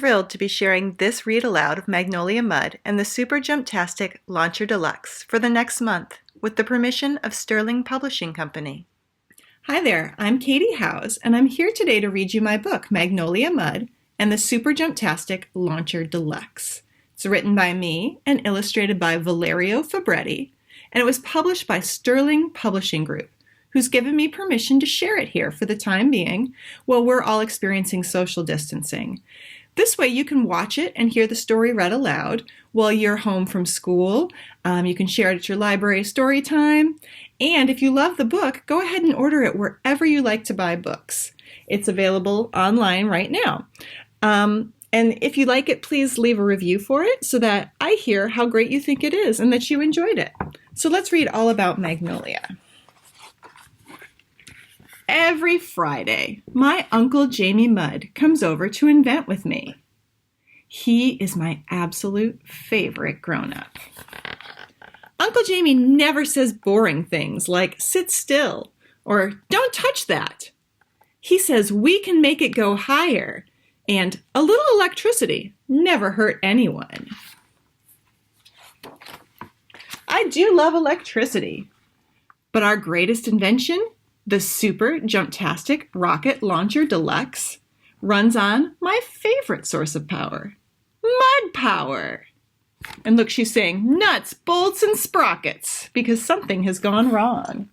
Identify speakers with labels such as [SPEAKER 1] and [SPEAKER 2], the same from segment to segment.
[SPEAKER 1] thrilled to be sharing this read aloud of Magnolia Mudd and the Super Jumptastic Launcher Deluxe for the next month with the permission of Sterling Publishing Company. Hi there, I'm Katey Howes, and I'm here today to read you my book, Magnolia Mudd and the Super Jumptastic Launcher Deluxe. It's written by me and illustrated by Valerio Fabretti, and it was published by Sterling Publishing Group, who's given me permission to share it here for the time being while we're all experiencing social distancing. This way you can watch it and hear the story read aloud while you're home from school. You can share it at your library story time. And if you love the book, go ahead and order it wherever you like to buy books. It's available online right now. And if you like it, please leave a review for it so that I hear how great you think it is and that you enjoyed it. So let's read all about Magnolia. Every Friday, my Uncle Jamie Mudd comes over to invent with me. He is my absolute favorite grown-up. Uncle Jamie never says boring things like sit still or don't touch that. He says we can make it go higher and a little electricity never hurt anyone. I do love electricity, but our greatest invention, the Super Jumptastic Rocket Launcher Deluxe, runs on my favorite source of power, mud power. And look, she's saying nuts, bolts, and sprockets because something has gone wrong.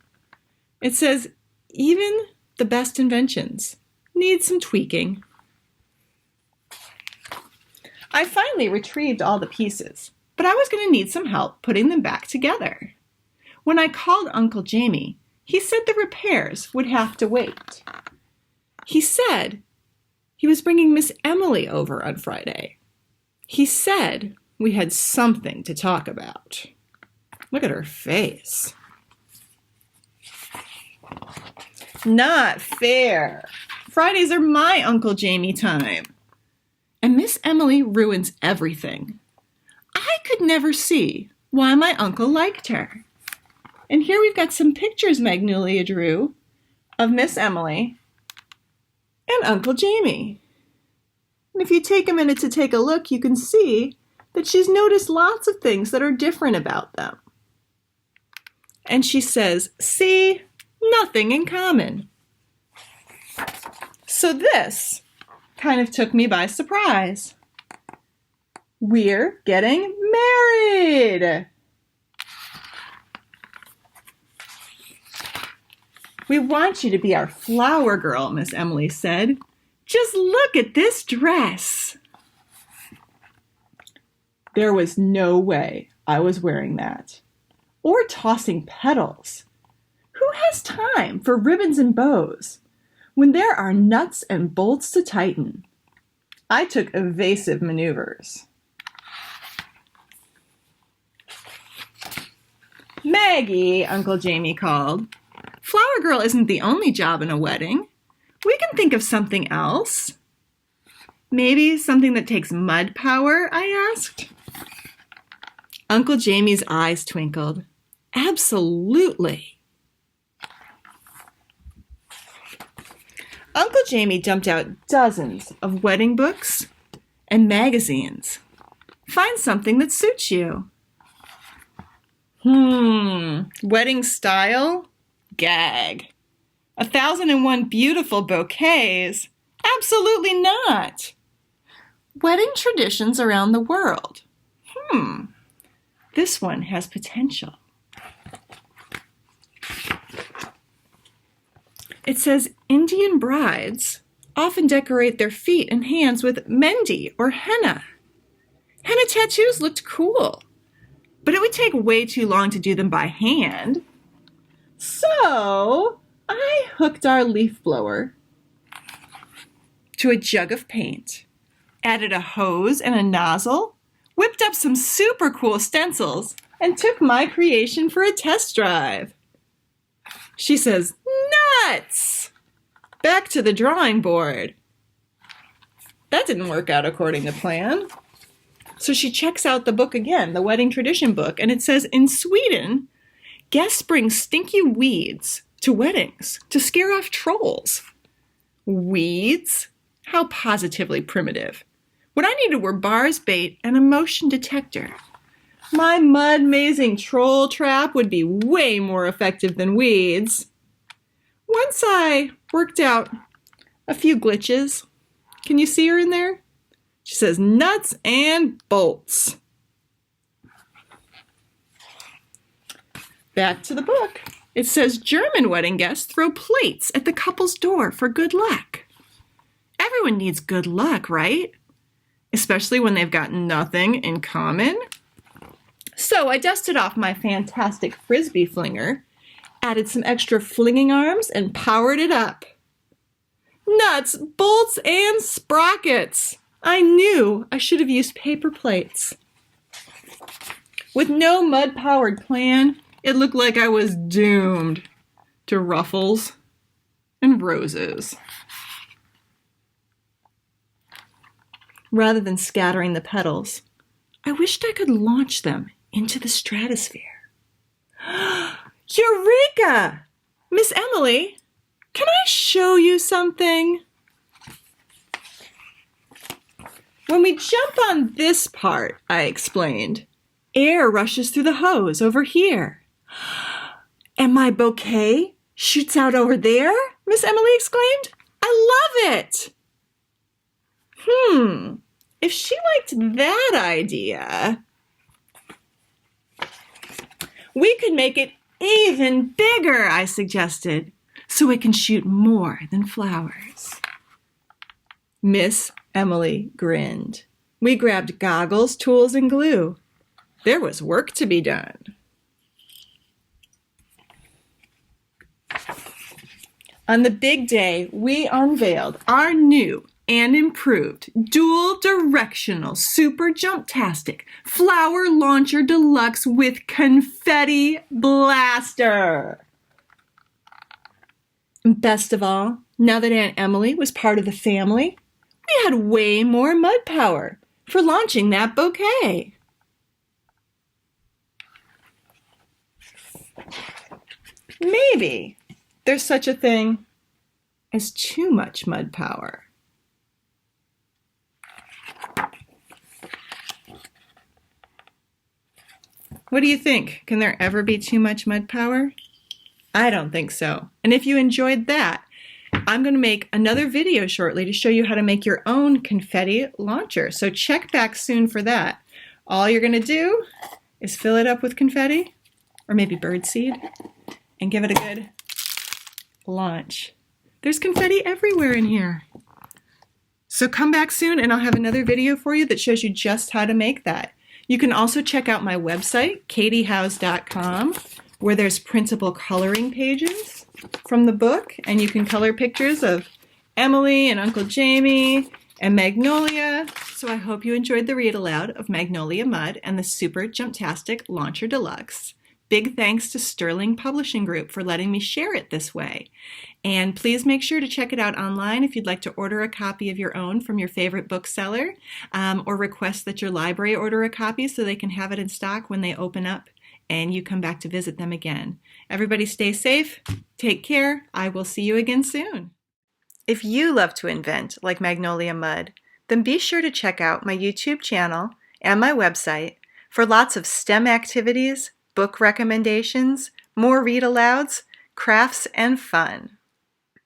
[SPEAKER 1] It says even the best inventions need some tweaking. I finally retrieved all the pieces, but I was going to need some help putting them back together. When I called Uncle Jamie, he said the repairs would have to wait. He said he was bringing Miss Emily over on Friday. He said we had something to talk about. Look at her face. Not fair. Fridays are my Uncle Jamie time. And Miss Emily ruins everything. I could never see why my uncle liked her. And here we've got some pictures Magnolia drew of Miss Emily and Uncle Jamie. And if you take a minute to take a look, you can see that she's noticed lots of things that are different about them. And she says, see, nothing in common. So this kind of took me by surprise. We're getting married. We want you to be our flower girl, Miss Emily said. Just look at this dress. There was no way I was wearing that. Or tossing petals. Who has time for ribbons and bows when there are nuts and bolts to tighten? I took evasive maneuvers. Maggie, Uncle Jamie called. Flower girl isn't the only job in a wedding. We can think of something else. Maybe something that takes mud power, I asked. Uncle Jamie's eyes twinkled. Absolutely. Uncle Jamie dumped out dozens of wedding books and magazines. Find something that suits you. Wedding style? Gag. 1,001 beautiful bouquets? Absolutely not. Wedding traditions around the world? This one has potential. It says Indian brides often decorate their feet and hands with mehndi or henna. Henna tattoos looked cool, but it would take way too long to do them by hand. So I hooked our leaf blower to a jug of paint, added a hose and a nozzle, whipped up some super cool stencils, and took my creation for a test drive. She says, nuts! Back to the drawing board. That didn't work out according to plan. So she checks out the book again, the wedding tradition book, and it says, in Sweden, guests bring stinky weeds to weddings to scare off trolls. Weeds? How positively primitive. What I needed were bars, bait, and a motion detector. My mud-mazing troll trap would be way more effective than weeds. Once I worked out a few glitches. Can you see her in there? She says nuts and bolts. Back to the book. It says German wedding guests throw plates at the couple's door for good luck. Everyone needs good luck, right? Especially when they've got nothing in common. So I dusted off my fantastic frisbee flinger, added some extra flinging arms, and powered it up. Nuts, bolts, and sprockets. I knew I should have used paper plates. With no mud-powered plan, it looked like I was doomed to ruffles and roses. Rather than scattering the petals, I wished I could launch them into the stratosphere. Eureka! Miss Emily, can I show you something? When we jump on this part, I explained, air rushes through the hose over here. And my bouquet shoots out over there? Miss Emily exclaimed. I love it! If she liked that idea, we could make it even bigger, I suggested, so it can shoot more than flowers. Miss Emily grinned. We grabbed goggles, tools, and glue. There was work to be done. On the big day, we unveiled our new and improved dual directional Super Jumptastic Flower Launcher Deluxe with Confetti Blaster. Best of all, now that Aunt Emily was part of the family, we had way more mud power for launching that bouquet. Maybe there's such a thing as too much mud power. What do you think? Can there ever be too much mud power? I don't think so. And if you enjoyed that, I'm going to make another video shortly to show you how to make your own confetti launcher. So check back soon for that. All you're going to do is fill it up with confetti, or maybe birdseed, and give it a good launch. There's confetti everywhere in here. So come back soon and I'll have another video for you that shows you just how to make that. You can also check out my website, kateyhowes.com, where there's printable coloring pages from the book, and you can color pictures of Emily and Uncle Jamie and Magnolia. So I hope you enjoyed the read aloud of Magnolia Mudd and the Super Jumptastic Launcher Deluxe. Big thanks to Sterling Publishing Group for letting me share it this way. And please make sure to check it out online if you'd like to order a copy of your own from your favorite bookseller, or request that your library order a copy so they can have it in stock when they open up and you come back to visit them again. Everybody stay safe, take care, I will see you again soon. If you love to invent like Magnolia Mudd, then be sure to check out my YouTube channel and my website for lots of STEM activities, book recommendations, more read-alouds, crafts, and fun.